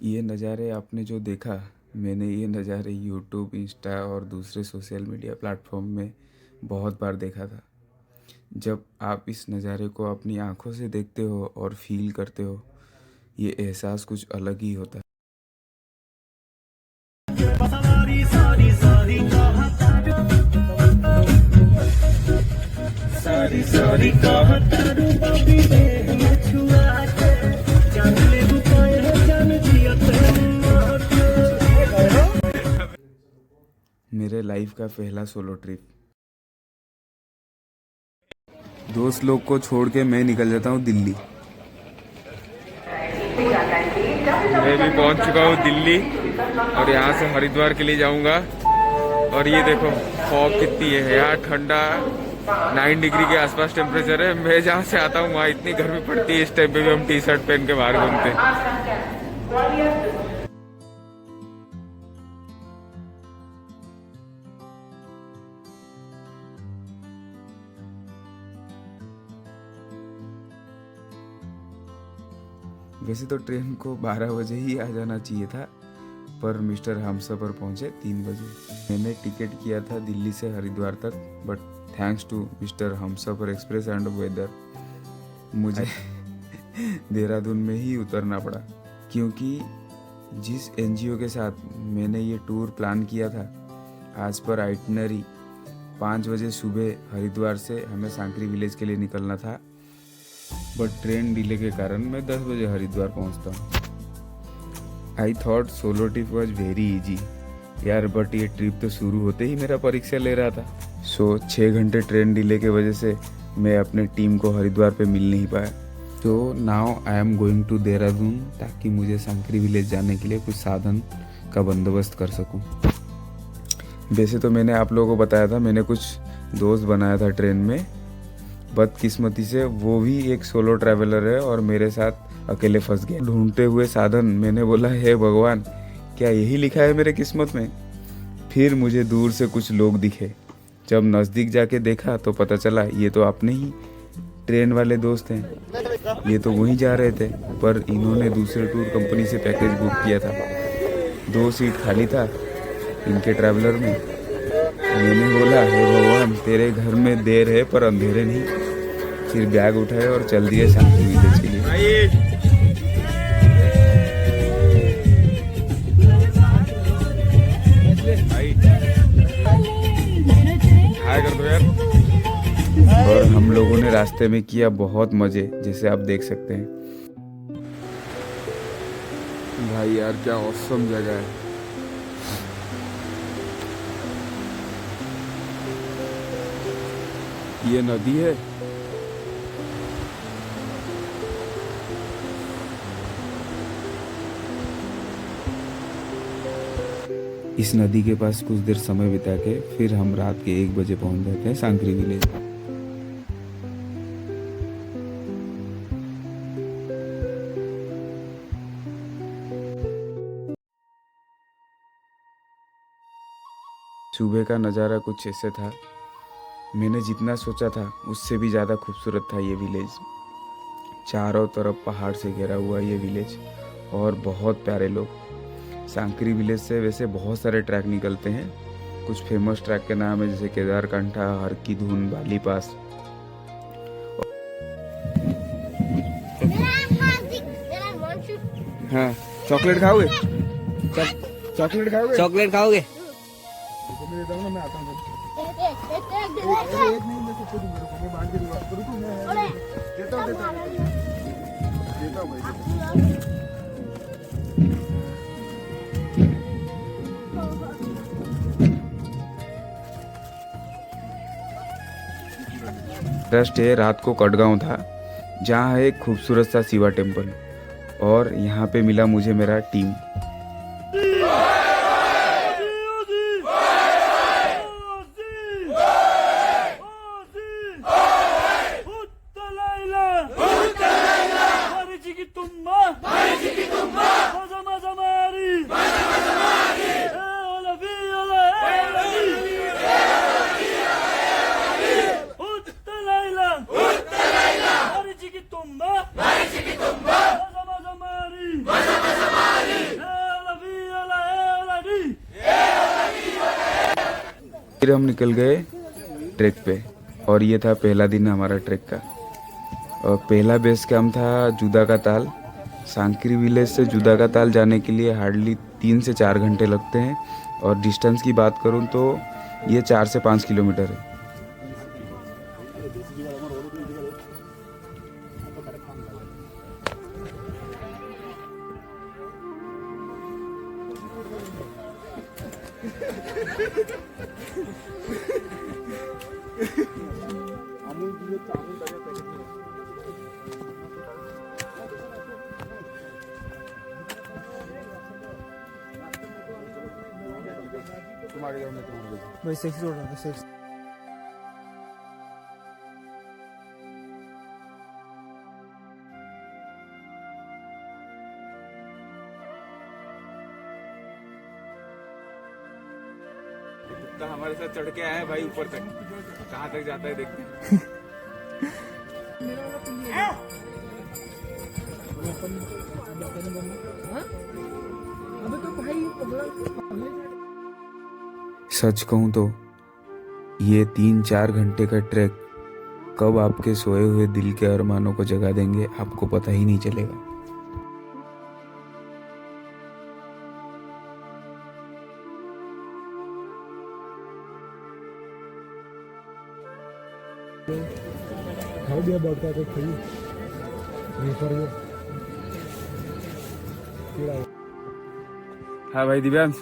ये नज़ारे आपने जो देखा, मैंने ये नज़ारे यूट्यूब, इंस्टा और दूसरे सोशल मीडिया प्लेटफॉर्म में बहुत बार देखा था। जब आप इस नज़ारे को अपनी आँखों से देखते हो और फील करते हो, ये एहसास कुछ अलग ही होता है। मेरे लाइफ का पहला सोलो ट्रिप। दोस्त लोग को छोड़ के मैं निकल जाता हूँ दिल्ली। मैं भी पहुंच चुका हूँ दिल्ली और यहाँ से हरिद्वार के लिए जाऊँगा। और ये देखो फॉग कितनी है यार, ठंडा 9 डिग्री के आसपास टेम्परेचर है। मैं जहाँ से आता हूँ वहाँ इतनी गर्मी पड़ती है, इस टाइम पे भी हम टी शर्ट पहन के बाहर घूमते हैं। वैसे तो ट्रेन को 12 बजे ही आ जाना चाहिए था, पर मिस्टर हमसफर पहुंचे 3 बजे। मैंने टिकट किया था दिल्ली से हरिद्वार तक, but thanks to mister Humsafar express and weather मुझे देहरादून में ही उतरना पड़ा, क्योंकि जिस एनजीओ के साथ मैंने ये टूर प्लान किया था, आज पर आइटनरी 5 बजे सुबह हरिद्वार से हमें सांकरी विलेज के लिए निकलना था, बट ट्रेन डिले के कारण मैं 10 बजे हरिद्वार पहुंचता हूँ। I thought solo trip was very easy यार, बट ये ट्रिप तो शुरू होते ही मेरा परीक्षा ले रहा था। 6 घंटे ट्रेन डिले के वजह से मैं अपने टीम को हरिद्वार पे मिल नहीं पाया। तो now I am going to Dehradun, ताकि मुझे सांकरी विलेज जाने के लिए कुछ साधन का बंदोबस्त कर सकूं। वैसे तो मैंने आप लोगों को बताया था, मैंने कुछ दोस्त बनाया था ट्रेन में। बदकिस्मती से वो भी एक सोलो ट्रैवलर है और मेरे साथ अकेले फंस गए। ढूंढते हुए साधन, मैंने बोला हे भगवान, क्या यही लिखा है मेरे किस्मत में? फिर मुझे दूर से कुछ लोग दिखे। जब नज़दीक जाके देखा तो पता चला ये तो अपने ही ट्रेन वाले दोस्त हैं। ये तो वहीं जा रहे थे, पर इन्होंने दूसरे टूर कंपनी से पैकेज बुक किया था। 2 सीट खाली था इनके ट्रैवलर में। मैंने बोला हे भगवान, तेरे घर में देर है पर अंधेरे नहीं। फिर बैग उठाए और चल दिए सांकरी विलेज के लिए। हाय कर दो यार। और हम लोगों ने रास्ते में किया बहुत मजे, जैसे आप देख सकते हैं। भाई यार क्या ऑसम जगह है। ये नदी है। इस नदी के पास कुछ देर समय बिता के फिर हम रात के 1 बजे पहुंच जाते हैं सांकरी विलेज। सुबह का नज़ारा कुछ ऐसे था, मैंने जितना सोचा था उससे भी ज़्यादा खूबसूरत था ये विलेज। चारों तरफ पहाड़ से घिरा हुआ ये विलेज और बहुत प्यारे लोग। सांकरी विलेज से वैसे बहुत सारे ट्रैक निकलते हैं। कुछ फेमस ट्रैक के नाम है जैसे केदारकंठा, हर की धुन, बाली पास। हाँ, चॉकलेट खाओगे? चॉकलेट खाओगे? चॉकलेट खाओगे? मैं आता हूँ। स्टे रात को कटगांव था, जहाँ है एक खूबसूरत सा शिवा टेम्पल, और यहाँ पे मिला मुझे मेरा टीम। फिर हम निकल गए ट्रैक पे और ये था पहला दिन हमारा ट्रैक का। और पहला बेस कैंप था जुदा का ताल। सांकरी विलेज से जुदा का ताल जाने के लिए हार्डली 3 से 4 घंटे लगते हैं और डिस्टेंस की बात करूं तो ये 4 से 5 किलोमीटर है। भाई सेक्स जोड़ रहा था सेक्स। कुत्ता हमारे साथ चढ़ के आया है भाई ऊपर तक, कहाँ तक जाता है देखते हैं। सच कहूँ तो ये 3-4 घंटे का ट्रैक कब आपके सोए हुए दिल के अरमानों को जगा देंगे आपको पता ही नहीं चलेगा। खाओ दिया बढ़ता तो खाइए हाँ भाई दिव्यांश,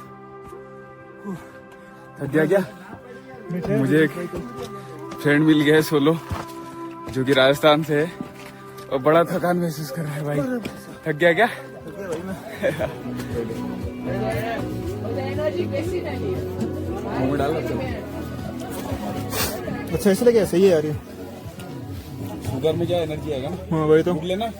थक गया क्या? मुझे एक फ्रेंड मिल गया है सोलो जो कि राजस्थान से है और बड़ा थकान महसूस कर रहा है भाई। थक गया क्या? मुंह डाल अच्छा ऐसे लगे सही है यार ये। शुगर में क्या एनर्जी आएगा ना। हाँ वही तो। लेना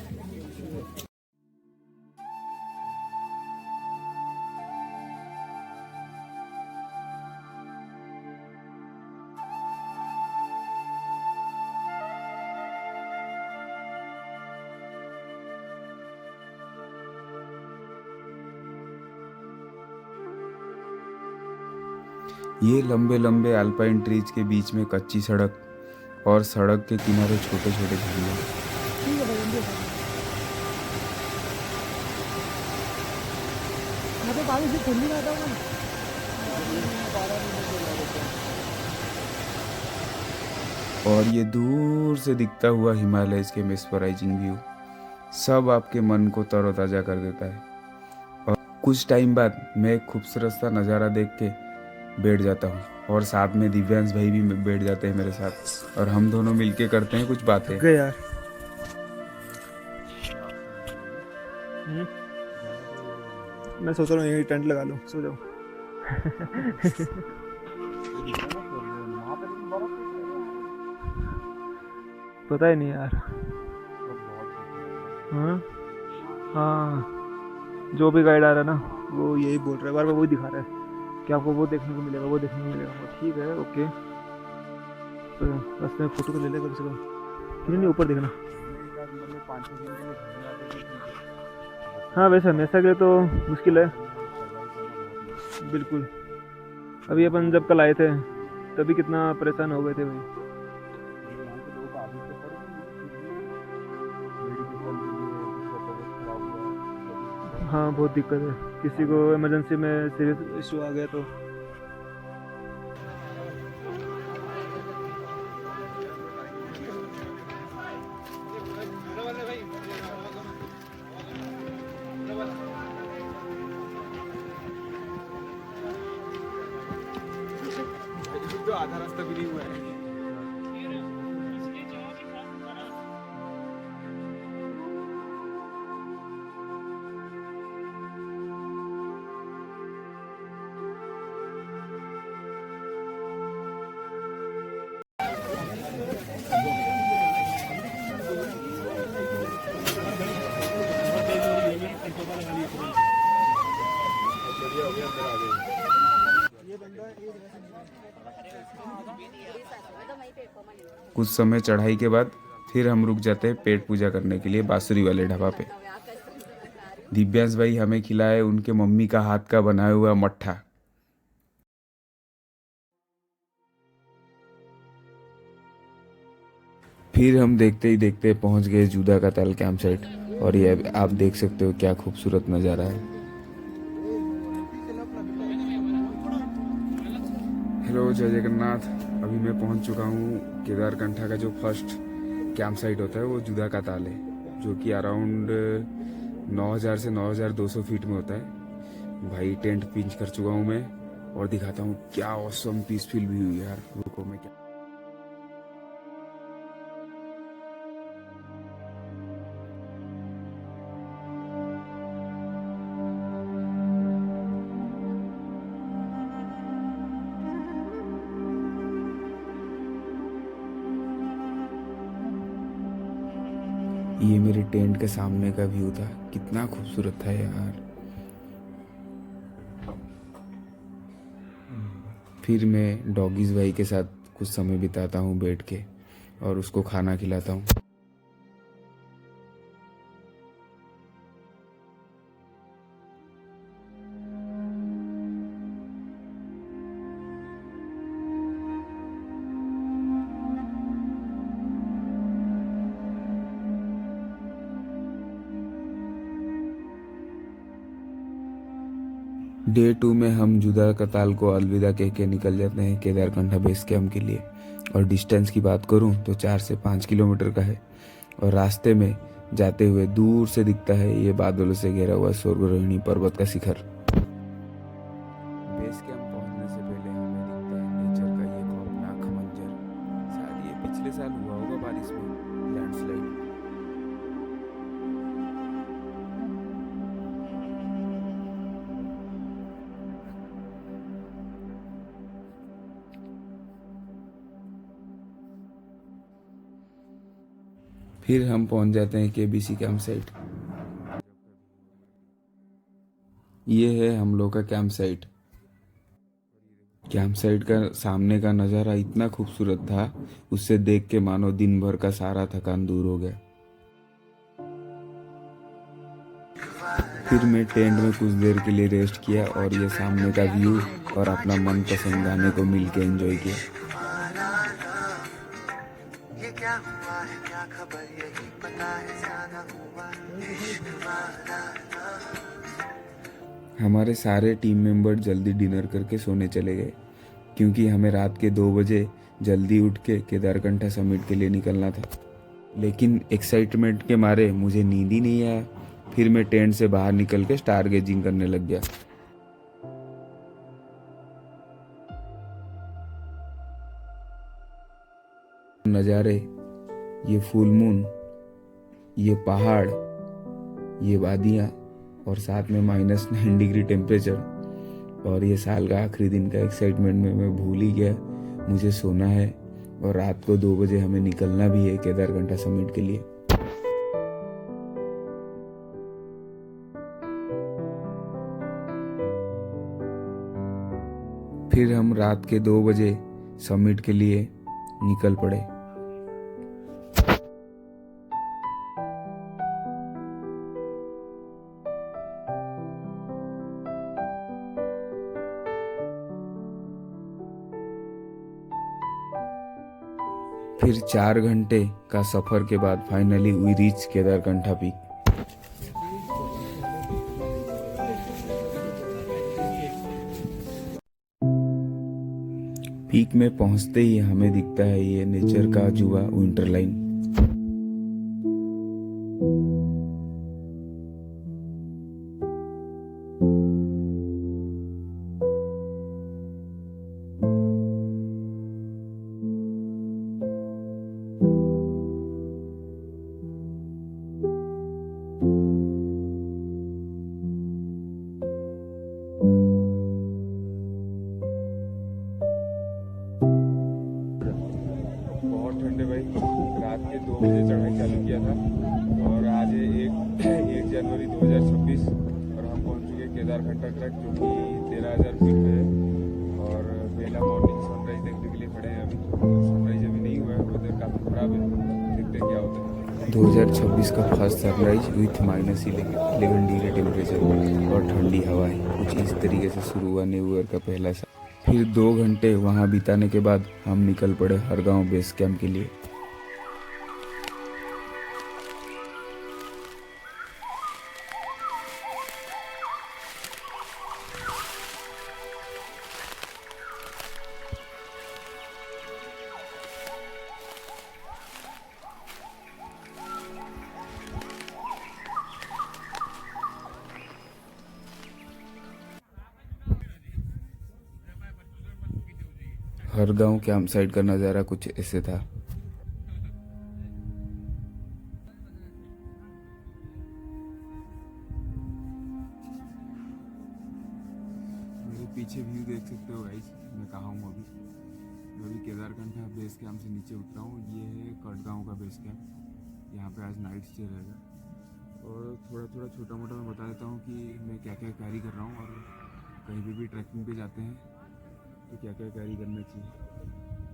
ये लंबे लंबे अल्पाइन ट्रीज के बीच में कच्ची सड़क और सड़क के किनारे छोटे छोटे झरने। और ये दूर से दिखता हुआ हिमालय के मेस्मराइजिंग व्यू सब आपके मन को तरोताजा कर देता है। और कुछ टाइम बाद मैं एक खूबसूरत सा नज़ारा देख के बैठ जाता हूँ और साथ में दिव्यांश भाई भी बैठ जाते हैं मेरे साथ और हम दोनों मिलके करते हैं कुछ बातें। यार मैं सोच रहा हूँ यही टेंट लगा लूँ, सो जाओ। पता ही नहीं यार। हाँ हाँ, जो भी गाइड आ रहा है ना वो यही बोल रहा है, बार बार वही दिखा रहा है कि आपको वो देखने को मिलेगा, वो देखने को मिलेगा। वो ठीक है, ओके, तो बस मैं फोटो तो ले लेगा कम। क्यों नहीं ऊपर देखना। हाँ वैसे हमेशा के लिए तो मुश्किल है बिल्कुल। अभी अपन जब कल आए थे तभी कितना परेशान हो गए थे भाई। हाँ बहुत दिक्कत है, किसी को इमरजेंसी में सीरियस इशू आ गया तो। आधा रास्ता भी नहीं हुआ है। कुछ समय चढ़ाई के बाद फिर हम रुक जाते हैं पेट पूजा करने के लिए बांसुरी वाले ढाबा पे। दिव्यांश भाई हमें खिलाए उनके मम्मी का हाथ का बनाया हुआ मट्ठा। फिर हम देखते ही देखते पहुंच गए जुदा का ताल कैंप साइट, और ये आप देख सकते हो क्या खूबसूरत नज़ारा है। हेलो जय जगन्नाथ। अभी मैं पहुंच चुका हूँ केदारकंठा का जो फर्स्ट कैंप साइट होता है वो जुदा का ताल है, जो कि अराउंड 9000 से 9200 फीट में होता है। भाई टेंट पिंच कर चुका हूँ मैं, और दिखाता हूँ क्या ऑसम पीसफुल व्यू यार। रुको मैं क्या ये मेरे टेंट के सामने का व्यू था, कितना खूबसूरत था यार। फिर मैं डॉगीज भाई के साथ कुछ समय बिताता हूँ बैठ के, और उसको खाना खिलाता हूँ। डे 2 में हम जुदा का ताल को अलविदा कह के निकल जाते हैं केदारकंठा बेस कैंप के लिए। और डिस्टेंस की बात करूं तो 4 से 5 किलोमीटर का है, और रास्ते में जाते हुए दूर से दिखता है ये बादलों से घिरा हुआ स्वर्गरोहिणी पर्वत का शिखर। बेस कैंप पहुंचने से पहले हमें दिखता है नेचर का ये खौफनाक मंजर। शायद ये पिछले साल हुआ होगा बारिश में, लैंडस्लाइड। फिर हम पहुंच जाते हैं केबीसी कैंप साइट। ये है हम लोग का कैंप साइट। कैंप साइट का सामने का नज़ारा इतना खूबसूरत था, उससे देख के मानो दिन भर का सारा थकान दूर हो गया। फिर मैं टेंट में कुछ देर के लिए रेस्ट किया, और ये सामने का व्यू और अपना मनपसंद गाने को मिल के एंजॉय किया। क्या हुआ है क्या खबर यही पता है ज्यादा हुआ हमारे सारे टीम मेंबर जल्दी डिनर करके सोने चले गए, क्योंकि हमें रात के 2 बजे जल्दी उठ के केदारकंठा समिट के लिए निकलना था। लेकिन एक्साइटमेंट के मारे मुझे नींद ही नहीं आया। फिर मैं टेंट से बाहर निकल के स्टार गेजिंग करने लग गया। नज़ारे, ये फुल मून, ये पहाड़, ये वादियाँ, और साथ में -9 डिग्री टेम्परेचर, और ये साल का आखिरी दिन का एक्साइटमेंट में मैं भूल ही गया मुझे सोना है, और रात को 2 बजे हमें निकलना भी है केदारकंठा समिट के लिए। फिर हम रात के 2 बजे समिट के लिए निकल पड़े। फिर 4 घंटे का सफर के बाद finally we reach Kedarkantha peak. Peak में पहुंचते ही हमें दिखता है ये नेचर का अजूबा विंटर लाइन। ठंडे भाई, रात के 2 बजे चढ़ाई चालू किया था, और आज है 1 जनवरी 2026, और हम पहुंच चुके केदारकंठा ट्रैक, जो कि 13,000 फीट पे है। और पहला मॉर्निंग सनराइज देखने के लिए खड़े हैं अभी। सनराइज अभी नहीं हुआ है, वेदर काफ़ी खराब है, देखते हैं क्या होता है। 2026 का first sunrise with -11 degree temperature और ठंडी हवाएं, कुछ इस तरीके से शुरू हुआ न्यू ईयर का पहला सा। फिर 2 घंटे वहाँ बिताने के बाद हम निकल पड़े हरगांव बेस कैंप के लिए। हर गांव कैंप साइट का नज़ारा कुछ ऐसे था। मेरे पीछे व्यू देख सकते हो गाइस, मैं कहाँ हूँ अभी। मैं अभी केदारकंठा बेस कैंप से नीचे उतरा हूँ। ये है कटगांव का बेस कैंप। यहाँ पे आज नाइट स्टे रहेगा। और थोड़ा थोड़ा छोटा मोटा मैं बता देता हूँ कि मैं क्या क्या कैरी कर रहा हूँ, और कहीं भी ट्रैकिंग पे जाते हैं तो क्या क्या कैरी करना चाहिए।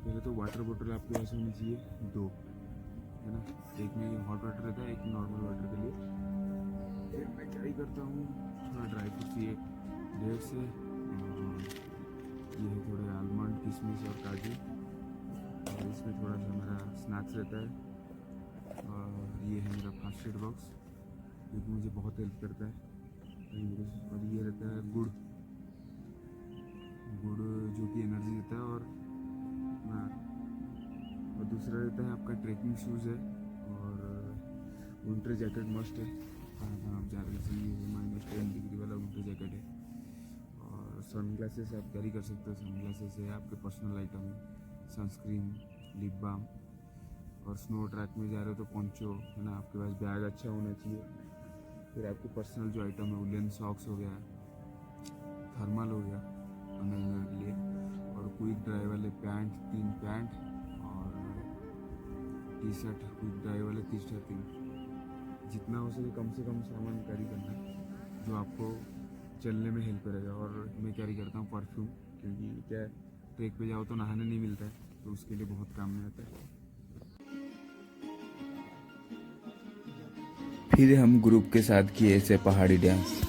पहले तो वाटर बोतल आपके पास होनी चाहिए 2, है ना। एक में हॉट वाटर रहता है, एक नॉर्मल वाटर के लिए। फिर मैं कैरी करता हूँ थोड़ा ड्राई फ्रूट्स, ये 1.5 से ये है थोड़े आलमंड, किशमिश और काजू। और इसमें थोड़ा सा मेरा स्नैक्स रहता है। और ये है मेरा फर्स्ट एड बॉक्स, जो कि मुझे बहुत हेल्प करता है। और ये रहता है गुड़, जो कि एनर्जी देता है। और दूसरा रहता है आपका ट्रैकिंग शूज़ है, और विंटर जैकेट मस्ट है। कहाँ आप जा रहे हैं, ये -10 डिग्री वाला विंटर जैकेट है। और सन ग्लासेस आप कैरी कर सकते हो। सन ग्लासेस है आपके पर्सनल आइटम है, सनस्क्रीन, लिप बाम। और स्नो ट्रैक में जा रहे हो तो पोंचो, है ना। आपके पास बैग अच्छा होना चाहिए। फिर आपके पर्सनल जो आइटम है, वुलन सॉक्स हो गया, थर्मल हो गया अंदर के लिए, और क्विक ड्राई वाले पैंट 3 पैंट, और टी शर्ट क्विक ड्राई वाले टी शर्ट 3। जितना हो सके कम से कम सामान कैरी करना है जो आपको चलने में हेल्प करेगा। और मैं कैरी करता हूँ परफ्यूम, क्योंकि क्या ट्रैक पे जाओ तो नहाने नहीं मिलता है, तो उसके लिए बहुत काम में आता है। फिर हम ग्रुप के साथ किए ऐसे पहाड़ी डांस।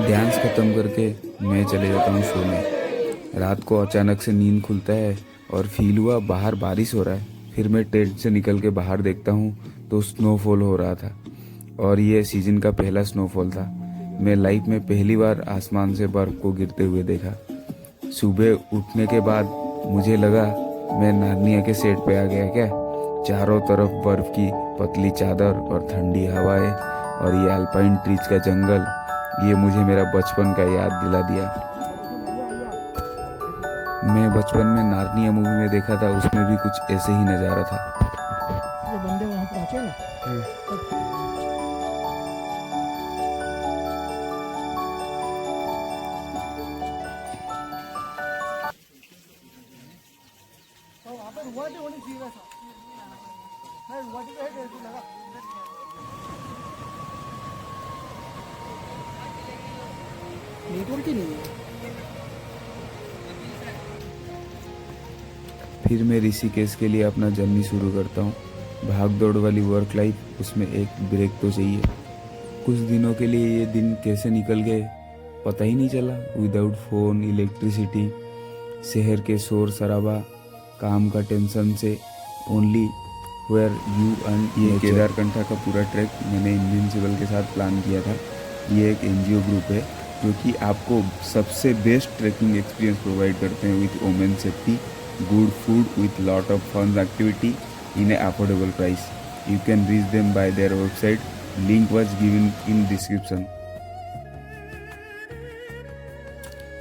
डांस खत्म करके मैं चले जाता हूँ सोने। रात को अचानक से नींद खुलता है और फील हुआ बाहर बारिश हो रहा है। फिर मैं टेंट से निकल के बाहर देखता हूँ तो स्नोफॉल हो रहा था, और ये सीजन का पहला स्नोफॉल था। मैं लाइफ में पहली बार आसमान से बर्फ को गिरते हुए देखा। सुबह उठने के बाद मुझे लगा मैं नार्निया के सेट पे आ गया क्या। चारों तरफ बर्फ की पतली चादर और ठंडी हवाएं, और ये अल्पाइन ट्रीज का जंगल, ये मुझे मेरा बचपन का याद दिला दिया। मैं बचपन में नार्निया मूवी में देखा था, उसमें भी कुछ ऐसे ही नज़ारा था। ये बंदे वहाँ पहुँचे ना, नेटवर्क ही नहीं है। फिर मैं ऋषिकेश के लिए अपना जर्नी शुरू करता हूँ। भाग दौड़ वाली वर्क लाइफ, उसमें एक ब्रेक तो चाहिए। कुछ दिनों के लिए ये दिन कैसे निकल गए पता ही नहीं चला। विदाउट फ़ोन, इलेक्ट्रिसिटी, शहर के शोर शराबा, काम का टेंशन से ओनली वेयर यू एंड ये केदारकंठा का पूरा ट्रैक मैंने इनविंसिबल के साथ प्लान किया था। ये एक एनजीओ ग्रुप है जो कि आपको सबसे बेस्ट ट्रैकिंग एक्सपीरियंस प्रोवाइड करते हैं with women safety, good food with lot of fun activity in a affordable price. You can reach them by their website. Link was given in description.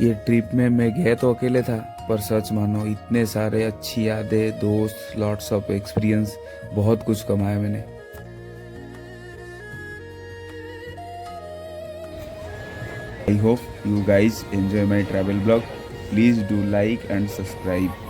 ये trip में मैं गया तो अकेले था, पर सच मानो इतने सारे अच्छी यादें, दोस्त, लॉट्स ऑफ एक्सपीरियंस, बहुत कुछ कमाया मैंने। I hope you guys enjoy my travel blog. Please do like and subscribe.